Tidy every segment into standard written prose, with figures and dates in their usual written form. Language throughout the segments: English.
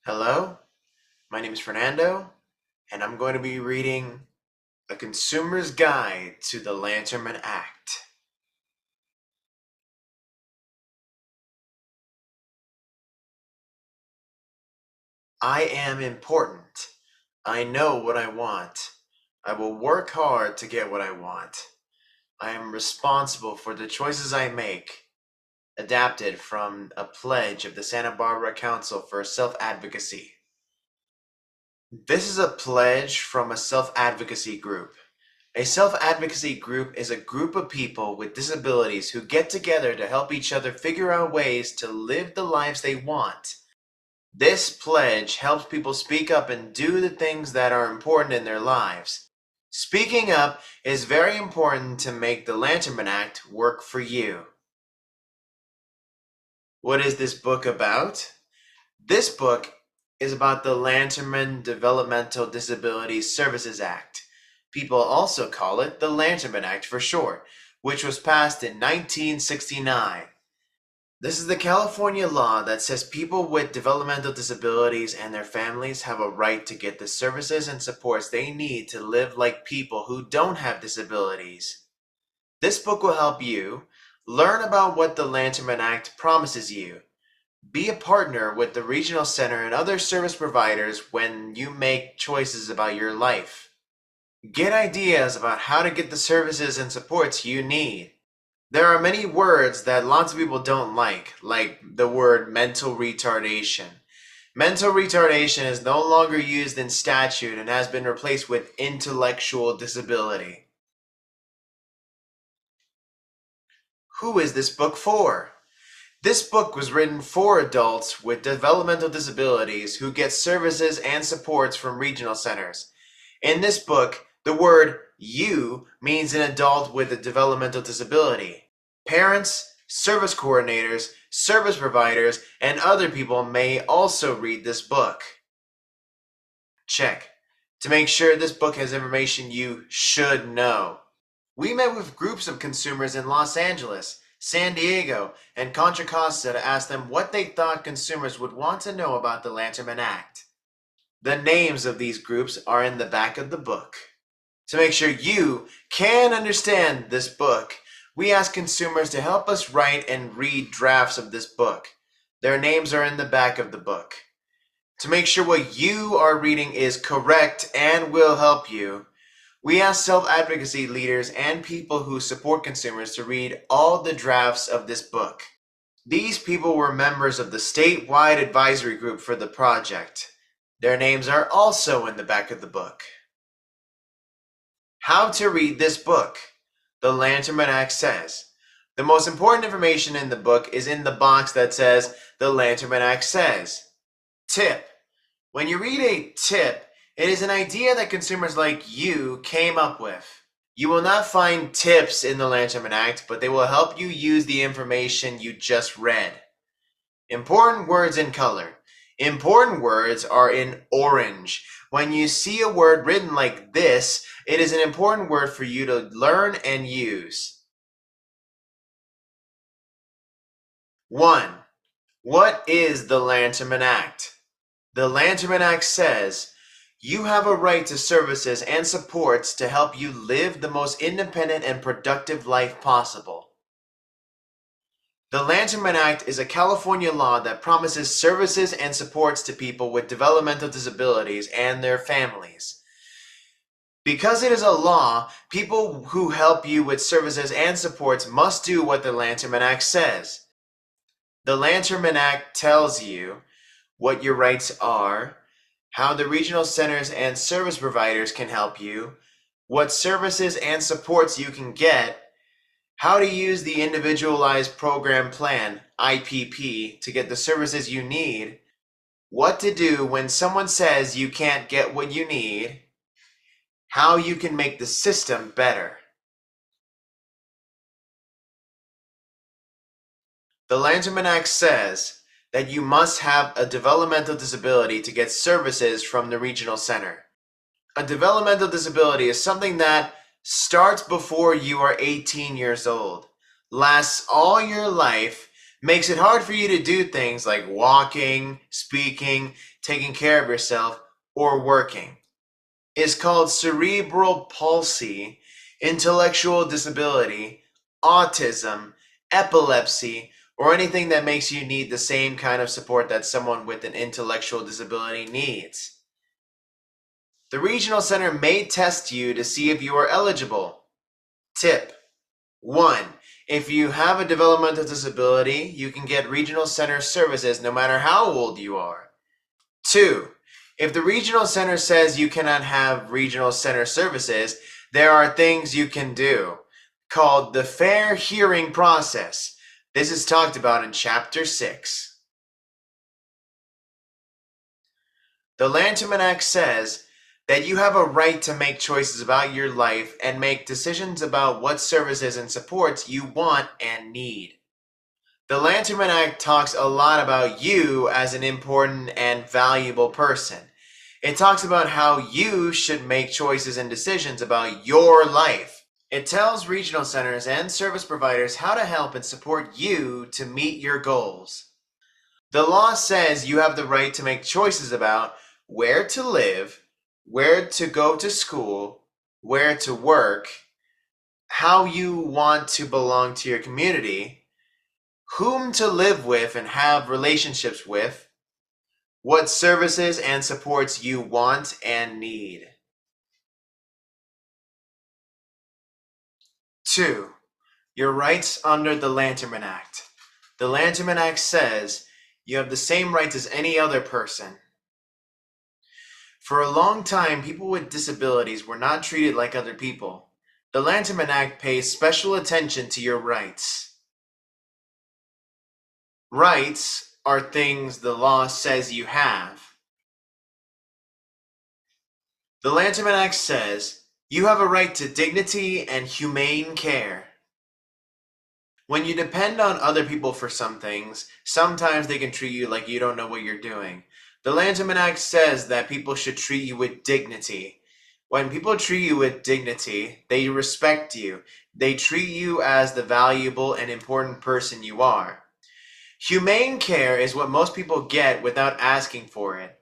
Hello, my name is Fernando, and I'm going to be reading A Consumer's Guide to the Lanterman Act. I am important. I know what I want. I will work hard to get what I want. I am responsible for the choices I make. Adapted from a pledge of the Santa Barbara Council for Self-Advocacy. This is a pledge from a self-advocacy group. A self-advocacy group is a group of people with disabilities who get together to help each other figure out ways to live the lives they want. This pledge helps people speak up and do the things that are important in their lives. Speaking up is very important to make the Lanterman Act work for you. What is this book about? This book is about the Lanterman Developmental Disability Services Act. People also call it the Lanterman Act for short, which was passed in 1969. This is the California law that says people with developmental disabilities and their families have a right to get the services and supports they need to live like people who don't have disabilities. This book will help you learn about what the Lanterman Act promises you. Be a partner with the Regional Center and other service providers when you make choices about your life. Get ideas about how to get the services and supports you need. There are many words that lots of people don't like the word mental retardation. Mental retardation is no longer used in statute and has been replaced with intellectual disability. Who is this book for? This book was written for adults with developmental disabilities who get services and supports from regional centers. In this book, the word "you" means an adult with a developmental disability. Parents, service coordinators, service providers, and other people may also read this book. Check. To make sure this book has information you should know. We met with groups of consumers in Los Angeles, San Diego, and Contra Costa to ask them what they thought consumers would want to know about the Lanterman Act. The names of these groups are in the back of the book. To make sure you can understand this book, we ask consumers to help us write and read drafts of this book. Their names are in the back of the book. To make sure what you are reading is correct and will help you, we ask self-advocacy leaders and people who support consumers to read all the drafts of this book. These people were members of the statewide advisory group for the project. Their names are also in the back of the book. How to read this book. The Lanterman Act says. The most important information in the book is in the box that says, The Lanterman Act says. Tip. When you read a tip, it is an idea that consumers like you came up with. You will not find tips in the Lanterman Act, but they will help you use the information you just read. Important words in color. Important words are in orange. When you see a word written like this, it is an important word for you to learn and use. 1. What is the Lanterman Act? The Lanterman Act says, you have a right to services and supports to help you live the most independent and productive life possible. The Lanterman Act is a California law that promises services and supports to people with developmental disabilities and their families. Because it is a law, people who help you with services and supports must do what the Lanterman Act says. The Lanterman Act tells you what your rights are, how the regional centers and service providers can help you, what services and supports you can get, how to use the Individualized Program Plan, IPP, to get the services you need, what to do when someone says you can't get what you need, how you can make the system better. The Lanterman Act says that you must have a developmental disability to get services from the regional center. A developmental disability is something that starts before you are 18 years old, lasts all your life, Makes it hard for you to do things like walking, speaking, taking care of yourself, or working. Is called cerebral palsy, intellectual disability, autism, epilepsy, or anything that makes you need the same kind of support that someone with an intellectual disability needs. The regional center may test you to see if you are eligible. Tip 1. If you have a developmental disability, you can get regional center services no matter how old you are. 2. If the regional center says you cannot have regional center services, there are things you can do called the fair hearing process. This is talked about in Chapter 6. The Lanterman Act says that you have a right to make choices about your life and make decisions about what services and supports you want and need. The Lanterman Act talks a lot about you as an important and valuable person. It talks about how you should make choices and decisions about your life. It tells regional centers and service providers how to help and support you to meet your goals. The law says you have the right to make choices about where to live, where to go to school, where to work, how you want to belong to your community, whom to live with and have relationships with, what services and supports you want and need. 2. Your rights under the Lanterman Act. The Lanterman Act says you have the same rights as any other person. For a long time, people with disabilities were not treated like other people. The Lanterman Act pays special attention to your rights. Rights are things the law says you have. The Lanterman Act says you have a right to dignity and humane care. When you depend on other people for some things, sometimes they can treat you like you don't know what you're doing. The Lanterman Act says that people should treat you with dignity. When people treat you with dignity, they respect you. They treat you as the valuable and important person you are. Humane care is what most people get without asking for it.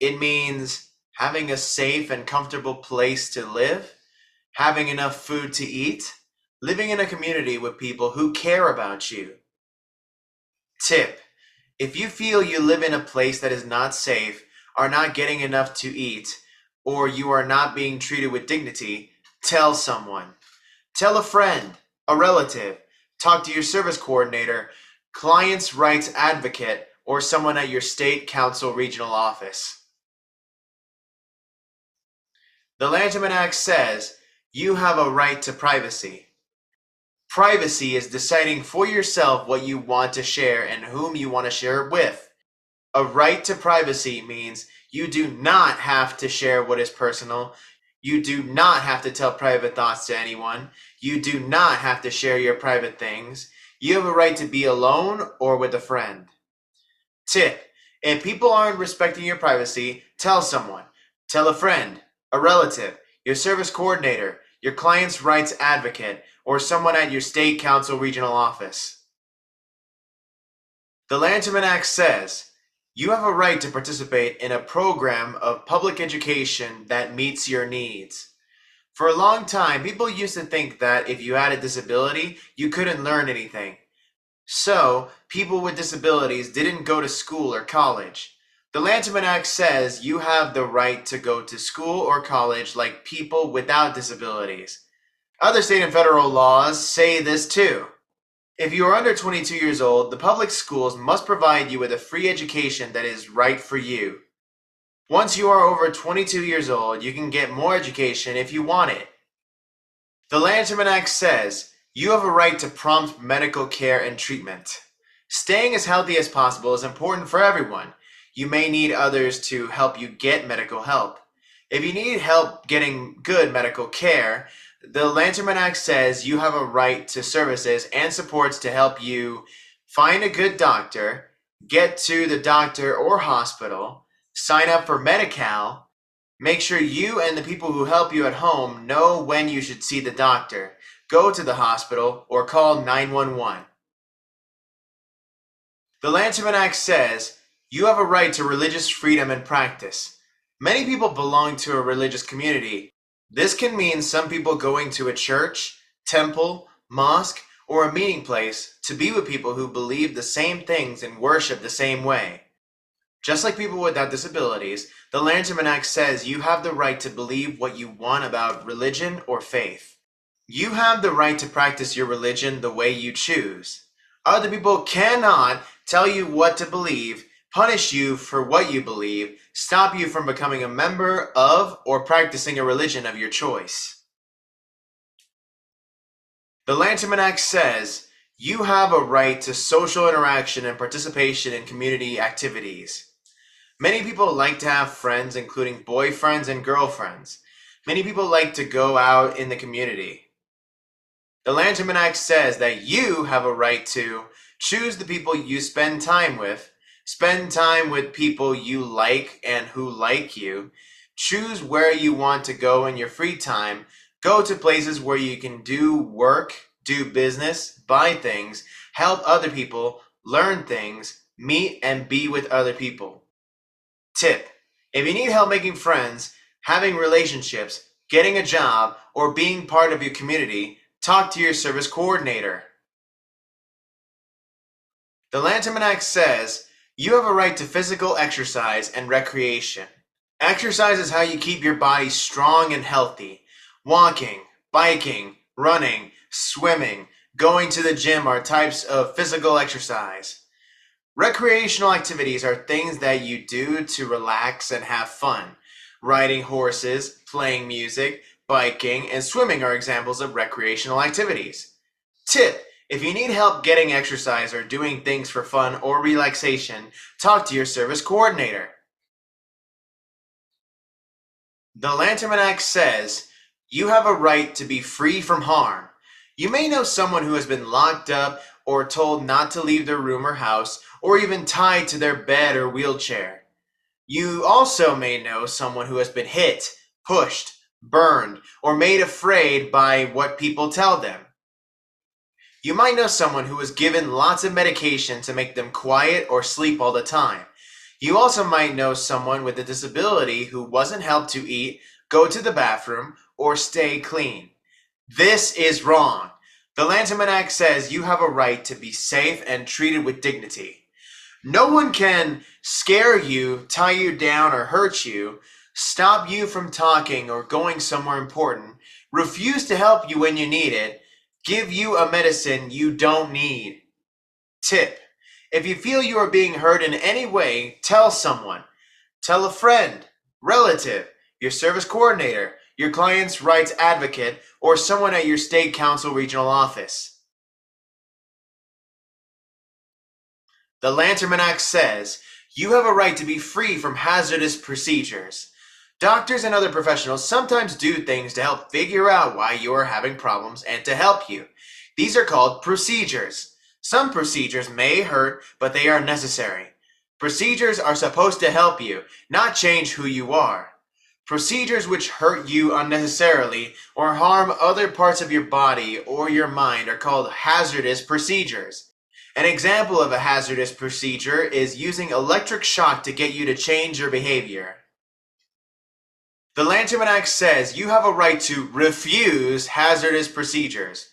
It means having a safe and comfortable place to live, having enough food to eat, living in a community with people who care about you. Tip: if you feel you live in a place that is not safe, are not getting enough to eat, or you are not being treated with dignity, tell someone. Tell a friend, a relative, talk to your service coordinator, client's rights advocate, or someone at your state council regional office. The Lanterman Act says you have a right to privacy. Privacy is deciding for yourself what you want to share and whom you want to share it with. A right to privacy means you do not have to share what is personal. You do not have to tell private thoughts to anyone. You do not have to share your private things. You have a right to be alone or with a friend. Tip: if people aren't respecting your privacy, tell someone. Tell a friend, a relative, your service coordinator, your client's rights advocate, or someone at your state council regional office. The Lanterman Act says you have a right to participate in a program of public education that meets your needs. For a long time, people used to think that if you had a disability, you couldn't learn anything. So, people with disabilities didn't go to school or college. The Lanterman Act says you have the right to go to school or college like people without disabilities. Other state and federal laws say this too. If you are under 22 years old, the public schools must provide you with a free education that is right for you. Once you are over 22 years old, you can get more education if you want it. The Lanterman Act says you have a right to prompt medical care and treatment. Staying as healthy as possible is important for everyone. You may need others to help you get medical help. If you need help getting good medical care, the Lanterman Act says you have a right to services and supports to help you find a good doctor, get to the doctor or hospital, sign up for Medi-Cal, make sure you and the people who help you at home know when you should see the doctor, go to the hospital, or call 911. The Lanterman Act says you have a right to religious freedom and practice. Many people belong to a religious community. This can mean some people going to a church, temple, mosque, or a meeting place to be with people who believe the same things and worship the same way. Just like people without disabilities, the Lanterman Act says you have the right to believe what you want about religion or faith. You have the right to practice your religion the way you choose. Other people cannot tell you what to believe, punish you for what you believe, stop you from becoming a member of or practicing a religion of your choice. The Lanterman Act says you have a right to social interaction and participation in community activities. Many people like to have friends, including boyfriends and girlfriends. Many people like to go out in the community. The Lanterman Act says that you have a right to choose the people you spend time with people you like and who like you, choose where you want to go in your free time, go to places where you can do work, do business, buy things, help other people, learn things, meet and be with other people. Tip: if you need help making friends, having relationships, getting a job, or being part of your community, talk to your service coordinator. The Lanterman Act says you have a right to physical exercise and recreation. Exercise is how you keep your body strong and healthy. Walking, biking, running, swimming, going to the gym are types of physical exercise. Recreational activities are things that you do to relax and have fun. Riding horses, playing music, biking, and swimming are examples of recreational activities. Tip: if you need help getting exercise or doing things for fun or relaxation, talk to your service coordinator. The Lanterman Act says you have a right to be free from harm. You may know someone who has been locked up or told not to leave their room or house, or even tied to their bed or wheelchair. You also may know someone who has been hit, pushed, burned, or made afraid by what people tell them. You might know someone who was given lots of medication to make them quiet or sleep all the time. You also might know someone with a disability who wasn't helped to eat, go to the bathroom, or stay clean. This is wrong. The Lanterman Act says you have a right to be safe and treated with dignity. No one can scare you, tie you down, or hurt you, stop you from talking or going somewhere important, refuse to help you when you need it, give you a medicine you don't need. Tip: if you feel you are being hurt in any way, tell someone. Tell a friend, relative, your service coordinator, your client's rights advocate, or someone at your state council regional office. The Lanterman Act says you have a right to be free from hazardous procedures. Doctors and other professionals sometimes do things to help figure out why you are having problems and to help you. These are called procedures. Some procedures may hurt, but they are necessary. Procedures are supposed to help you, not change who you are. Procedures which hurt you unnecessarily or harm other parts of your body or your mind are called hazardous procedures. An example of a hazardous procedure is using electric shock to get you to change your behavior. The Lanterman Act says you have a right to refuse hazardous procedures.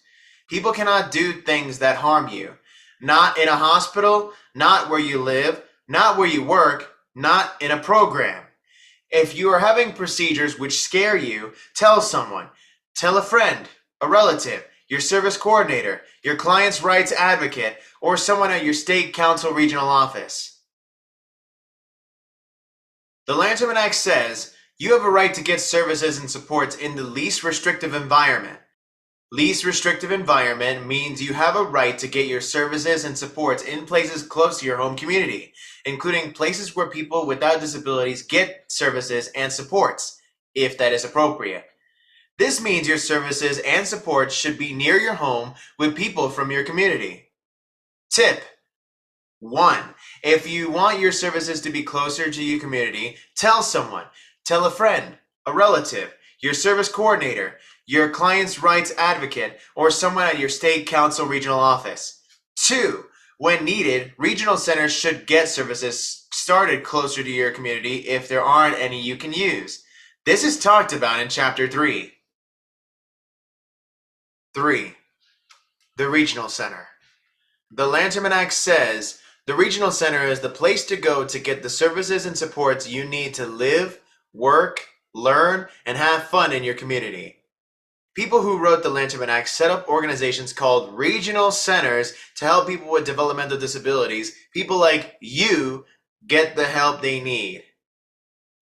People cannot do things that harm you. Not in a hospital, not where you live, not where you work, not in a program. If you are having procedures which scare you, tell someone. Tell a friend, a relative, your service coordinator, your client's rights advocate, or someone at your state council regional office. The Lanterman Act says you have a right to get services and supports in the least restrictive environment. Least restrictive environment means you have a right to get your services and supports in places close to your home community, including places where people without disabilities get services and supports, if that is appropriate. This means your services and supports should be near your home with people from your community. Tip: 1. If you want your services to be closer to your community, tell someone. Tell a friend, a relative, your service coordinator, your client's rights advocate, or someone at your state council regional office. 2. When needed, regional centers should get services started closer to your community if there aren't any you can use. This is talked about in Chapter 3. 3. The Regional Center. The Lanterman Act says the regional center is the place to go to get the services and supports you need to live, work, learn, and have fun in your community. People who wrote the Lanterman Act set up organizations called regional centers to help people with developmental disabilities, people like you, get the help they need.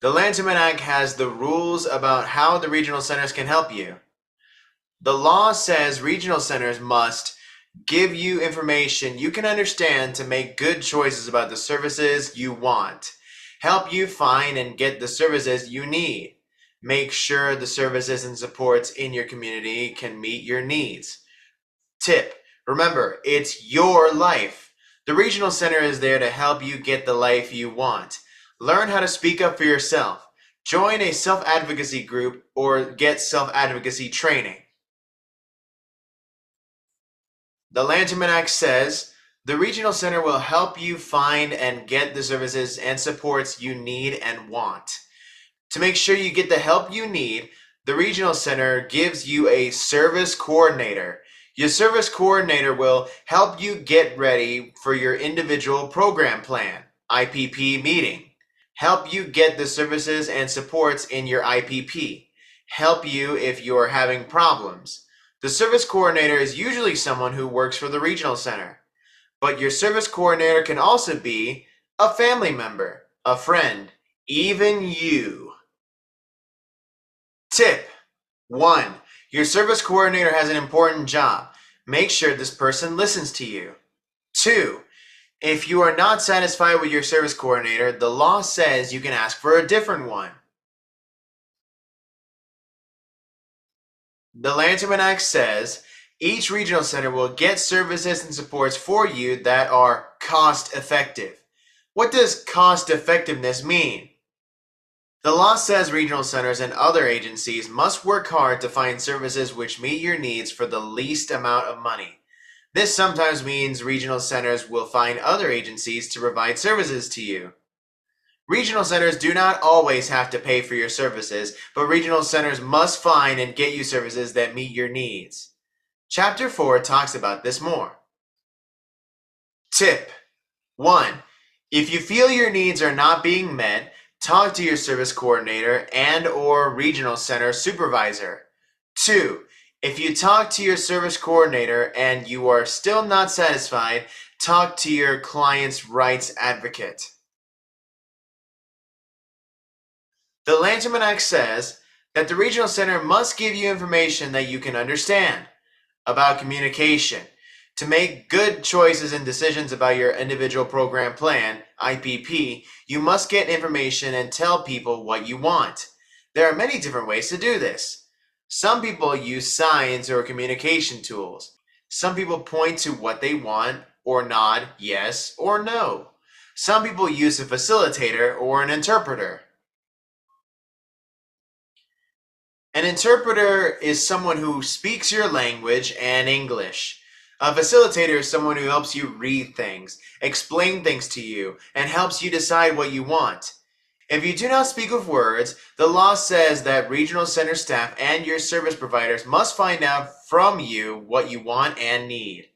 The Lanterman Act has the rules about how the regional centers can help you. The law says regional centers must give you information you can understand to make good choices about the services you want, help you find and get the services you need, make sure the services and supports in your community can meet your needs. Tip: remember, it's your life. The regional center is there to help you get the life you want. Learn how to speak up for yourself. Join a self-advocacy group or get self-advocacy training. The Lanterman Act says the regional center will help you find and get the services and supports you need and want. To make sure you get the help you need, the regional center gives you a service coordinator. Your service coordinator will help you get ready for your individual program plan, IPP meeting, help you get the services and supports in your IPP, help you if you're having problems. The service coordinator is usually someone who works for the regional center, but your service coordinator can also be a family member, a friend, even you. Tip 1. Your service coordinator has an important job. Make sure this person listens to you. 2. If you are not satisfied with your service coordinator, the law says you can ask for a different one. The Lanterman Act says each regional center will get services and supports for you that are cost effective. What does cost effectiveness mean? The law says regional centers and other agencies must work hard to find services which meet your needs for the least amount of money. This sometimes means regional centers will find other agencies to provide services to you. Regional centers do not always have to pay for your services, but regional centers must find and get you services that meet your needs. Chapter 4 talks about this more. Tip 1. If you feel your needs are not being met, talk to your service coordinator and/or regional center supervisor. 2. If you talk to your service coordinator and you are still not satisfied, talk to your client's rights advocate. The Lanterman Act says that the regional center must give you information that you can understand about communication. To make good choices and decisions about your individual program plan, IPP, you must get information and tell people what you want. There are many different ways to do this. Some people use signs or communication tools. Some people point to what they want or nod yes or no. Some people use a facilitator or an interpreter. An interpreter is someone who speaks your language and English. A facilitator is someone who helps you read things, explain things to you, and helps you decide what you want. If you do not speak with words, the law says that regional center staff and your service providers must find out from you what you want and need.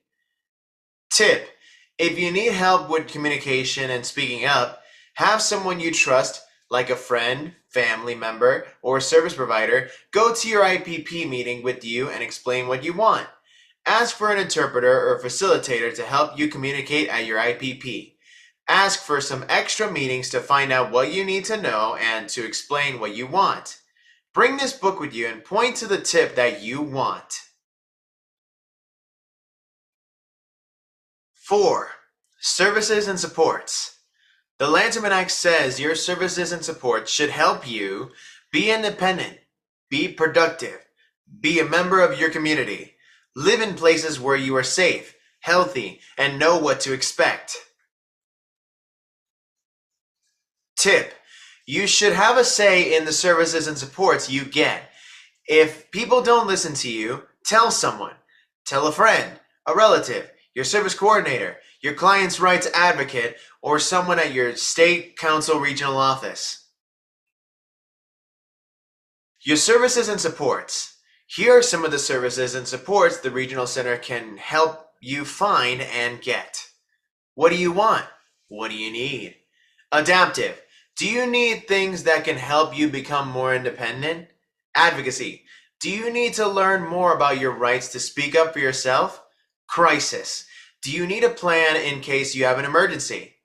Tip: if you need help with communication and speaking up, have someone you trust, like a friend, family member, or service provider, go to your IPP meeting with you and explain what you want. Ask for an interpreter or facilitator to help you communicate at your IPP. Ask for some extra meetings to find out what you need to know and to explain what you want. Bring this book with you and point to the tip that you want. 4. Services and supports. The Lanterman Act says your services and supports should help you be independent, be productive, be a member of your community, live in places where you are safe, healthy, and know what to expect. Tip: you should have a say in the services and supports you get. If people don't listen to you, tell someone. Tell a friend, a relative, your service coordinator, your client's rights advocate, or someone at your state council regional office. Your services and supports. Here are some of the services and supports the Regional Center can help you find and get. What do you want? What do you need? Adaptive. Do you need things that can help you become more independent? Advocacy. Do you need to learn more about your rights to speak up for yourself? Crisis. Do you need a plan in case you have an emergency?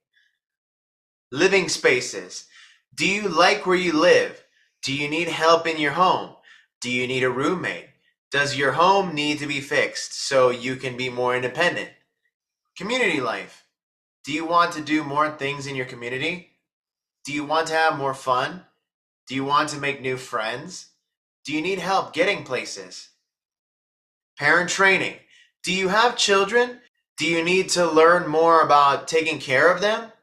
Living spaces. Do you like where you live? Do you need help in your home? Do you need a roommate? Does your home need to be fixed so you can be more independent? Community life. Do you want to do more things in your community? Do you want to have more fun? Do you want to make new friends? Do you need help getting places? Parent training. Do you have children? Do you need to learn more about taking care of them?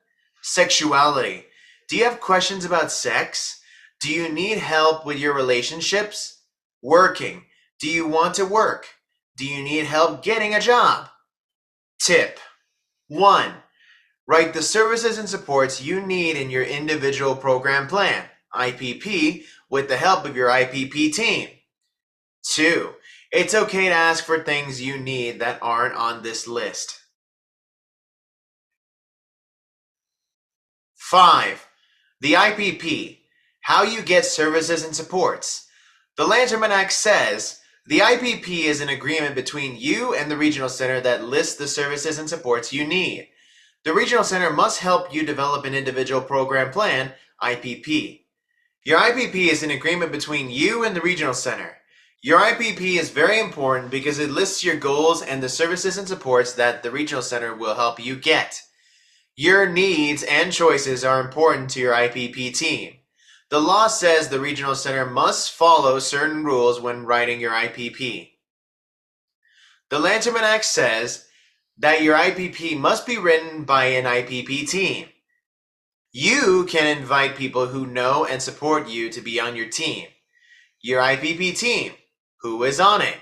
Sexuality. Do you have questions about sex? Do you need help with your relationships? Working. Do you want to work? Do you need help getting a job? Tip 1. Write the services and supports you need in your individual program plan, IPP, with the help of your IPP team. 2. It's okay to ask for things you need that aren't on this list. 5. The IPP, how you get services and supports. The Lanterman Act says the IPP is an agreement between you and the Regional Center that lists the services and supports you need. The Regional Center must help you develop an individual program plan, IPP. Your IPP is an agreement between you and the Regional Center. Your IPP is very important because it lists your goals and the services and supports that the Regional Center will help you get. Your needs and choices are important to your IPP team. The law says the Regional Center must follow certain rules when writing your IPP. The Lanterman Act says that your IPP must be written by an IPP team. You can invite people who know and support you to be on your team. Your IPP team, who is on it?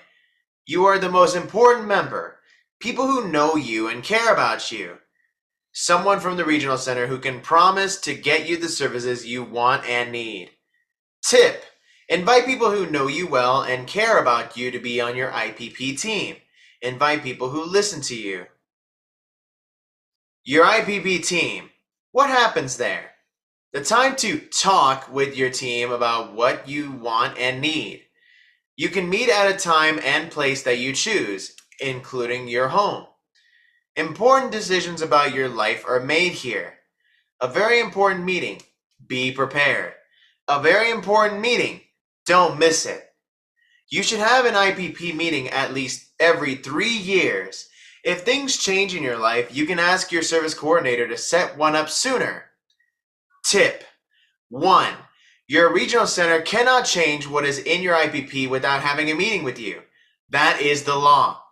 You are the most important member. People who know you and care about you. Someone from the Regional Center who can promise to get you the services you want and need. Tip: invite people who know you well and care about you to be on your IPP team. Invite people who listen to you. Your IPP team. What happens there? The time to talk with your team about what you want and need. You can meet at a time and place that you choose, including your home. Important decisions about your life are made here. A very important meeting. Be prepared. A very important meeting. Don't miss it. You should have an IPP meeting at least every 3 years. If things change in your life, you can ask your service coordinator to set one up sooner. Tip 1. Your regional center cannot change what is in your IPP without having a meeting with you. That is the law.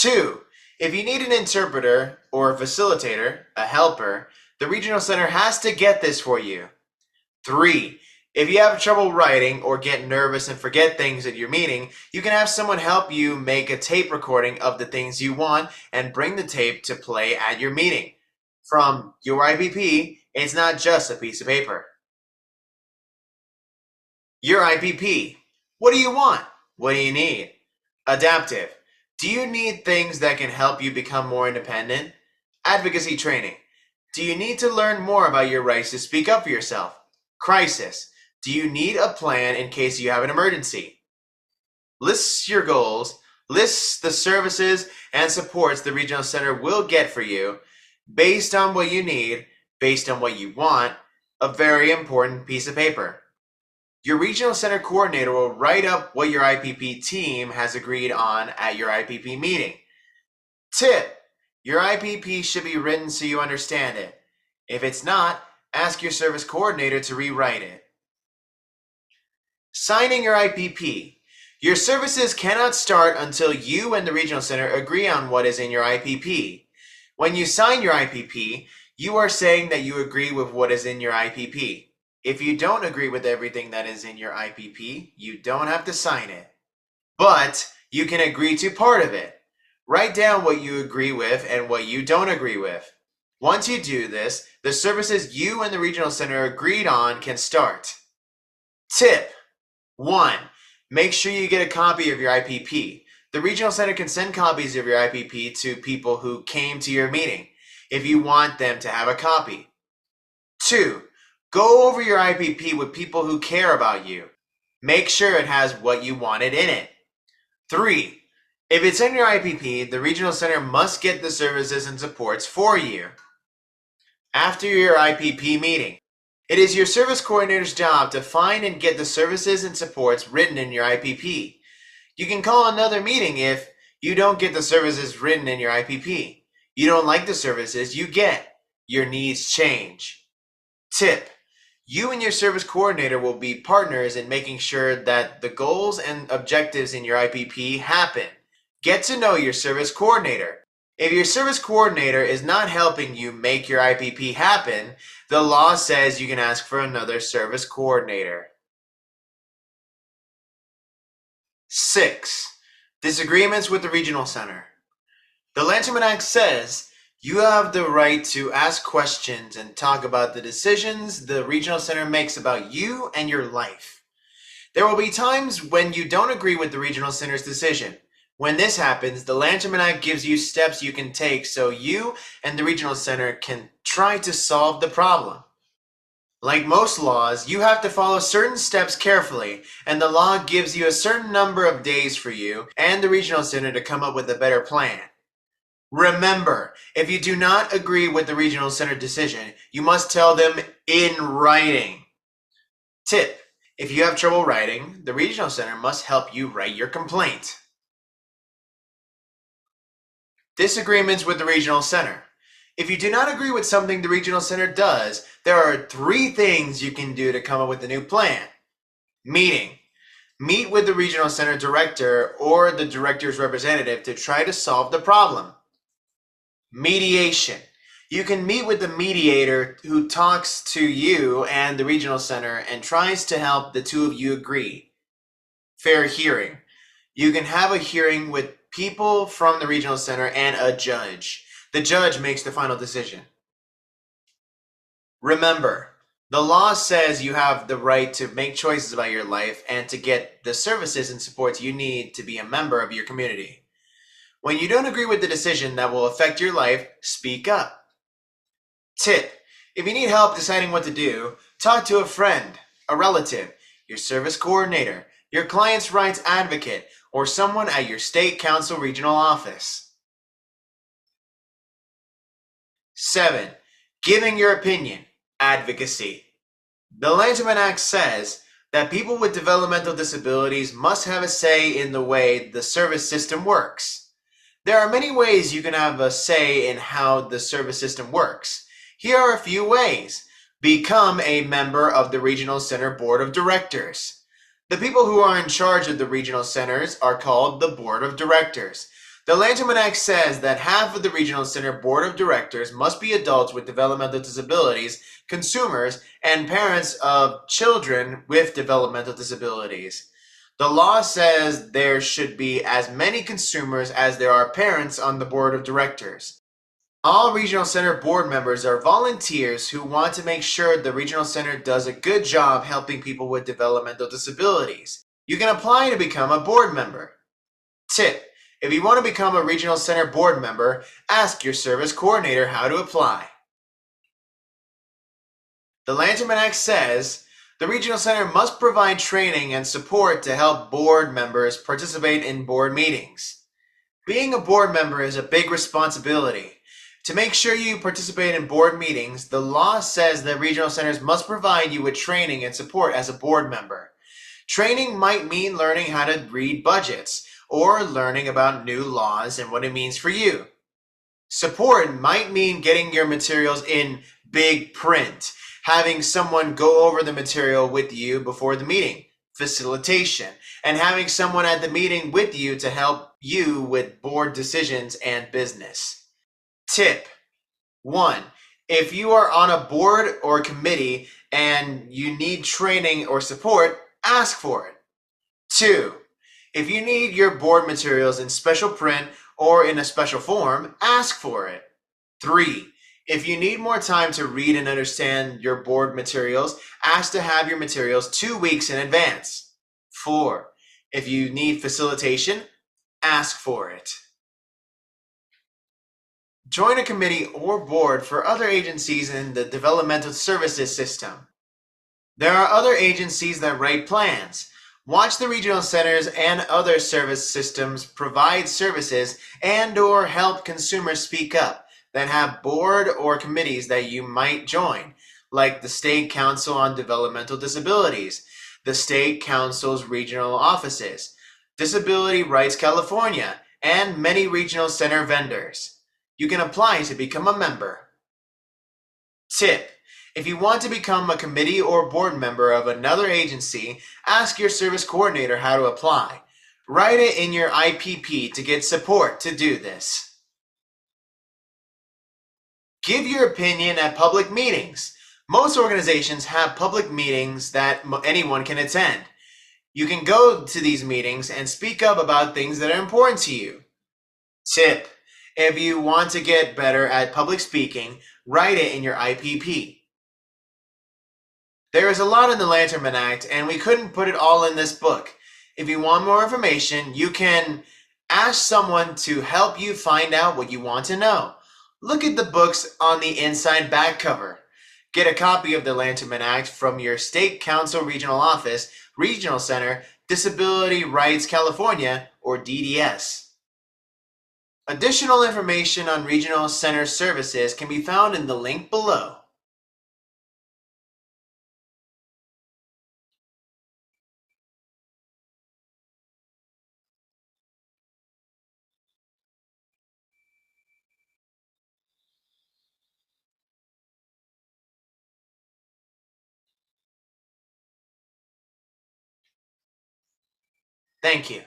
2. If you need an interpreter or a facilitator, a helper, the regional center has to get this for you. 3. If you have trouble writing or get nervous and forget things at your meeting, you can have someone help you make a tape recording of the things you want and bring the tape to play at your meeting. From your IPP, it's not just a piece of paper. Your IPP. What do you want? What do you need? Adaptive. Do you need things that can help you become more independent? Advocacy training. Do you need to learn more about your rights to speak up for yourself? Crisis. Do you need a plan in case you have an emergency? Lists your goals, lists the services and supports the Regional Center will get for you based on what you need, based on what you want, a very important piece of paper. Your Regional Center coordinator will write up what your IPP team has agreed on at your IPP meeting. Tip: your IPP should be written so you understand it. If it's not, ask your service coordinator to rewrite it. Signing your IPP. Your services cannot start until you and the Regional Center agree on what is in your IPP. When you sign your IPP, you are saying that you agree with what is in your IPP. If you don't agree with everything that is in your IPP, you don't have to sign it. But you can agree to part of it. Write down what you agree with and what you don't agree with. Once you do this, the services you and the regional center agreed on can start. Tip 1. Make sure you get a copy of your IPP. The regional center can send copies of your IPP to people who came to your meeting if you want them to have a copy. 2. Go over your IPP with people who care about you. Make sure it has what you wanted in it. 3. If it's in your IPP, the regional center must get the services and supports for you. After your IPP meeting, it is your service coordinator's job to find and get the services and supports written in your IPP. You can call another meeting if you don't get the services written in your IPP. You don't like the services you get. Your needs change. Tip: you and your service coordinator will be partners in making sure that the goals and objectives in your IPP happen. Get to know your service coordinator. If your service coordinator is not helping you make your IPP happen, the law says you can ask for another service coordinator. 6. Disagreements with the regional center. The Lanterman Act says you have the right to ask questions and talk about the decisions the regional center makes about you and your life. There will be times when you don't agree with the regional center's decision. When this happens, the Lanterman Act gives you steps you can take so you and the regional center can try to solve the problem. Like most laws, you have to follow certain steps carefully, and the law gives you a certain number of days for you and the regional center to come up with a better plan. Remember, if you do not agree with the regional center decision, you must tell them in writing. Tip: if you have trouble writing, the regional center must help you write your complaint. Disagreements with the regional center. If you do not agree with something the regional center does, there are 3 things you can do to come up with a new plan. Meeting. Meet with the regional center director or the director's representative to try to solve the problem. Mediation. You can meet with the mediator who talks to you and the regional center and tries to help the two of you agree. Fair hearing. You can have a hearing with people from the regional center and a judge. The judge makes the final decision. Remember, the law says you have the right to make choices about your life and to get the services and supports you need to be a member of your community. When you don't agree with the decision that will affect your life, speak up. Tip: if you need help deciding what to do, talk to a friend, a relative, your service coordinator, your client's rights advocate, or someone at your state council regional office. 7. Giving your opinion. Advocacy. The Lanterman Act says that people with developmental disabilities must have a say in the way the service system works. There are many ways you can have a say in how the service system works. Here are a few ways. Become a member of the Regional Center Board of Directors. The people who are in charge of the regional centers are called the Board of Directors. The Lanterman Act says that half of the Regional Center Board of Directors must be adults with developmental disabilities, consumers, and parents of children with developmental disabilities. The law says there should be as many consumers as there are parents on the Board of Directors. All Regional Center board members are volunteers who want to make sure the Regional Center does a good job helping people with developmental disabilities. You can apply to become a board member. Tip: if you want to become a Regional Center board member, ask your service coordinator how to apply. The Lanterman Act says the Regional Center must provide training and support to help board members participate in board meetings. Being a board member is a big responsibility. To make sure you participate in board meetings, the law says that regional centers must provide you with training and support as a board member. Training might mean learning how to read budgets, or learning about new laws and what it means for you. Support might mean getting your materials in big print, having someone go over the material with you before the meeting, facilitation, and having someone at the meeting with you to help you with board decisions and business. Tip 1. If you are on a board or committee and you need training or support, ask for it. 2. If you need your board materials in special print or in a special form, ask for it. 3. If you need more time to read and understand your board materials, ask to have your materials 2 weeks in advance. 4. If you need facilitation, ask for it. Join a committee or board for other agencies in the developmental services system. There are other agencies that write plans. Watch the regional centers and other service systems provide services and/or help consumers speak up that have board or committees that you might join, like the State Council on Developmental Disabilities, the State Council's regional offices, Disability Rights California, and many regional center vendors. You can apply to become a member. Tip: if you want to become a committee or board member of another agency, ask your service coordinator how to apply. Write it in your IPP to get support to do this. Give your opinion at public meetings. Most organizations have public meetings that anyone can attend. You can go to these meetings and speak up about things that are important to you. Tip: if you want to get better at public speaking, write it in your IPP. There is a lot in the Lanterman Act, and we couldn't put it all in this book. If you want more information, you can ask someone to help you find out what you want to know. Look at the books on the inside back cover. Get a copy of the Lanterman Act from your State Council Regional Office, Regional Center, Disability Rights California, or DDS. Additional information on Regional Center services can be found in the link below. Thank you.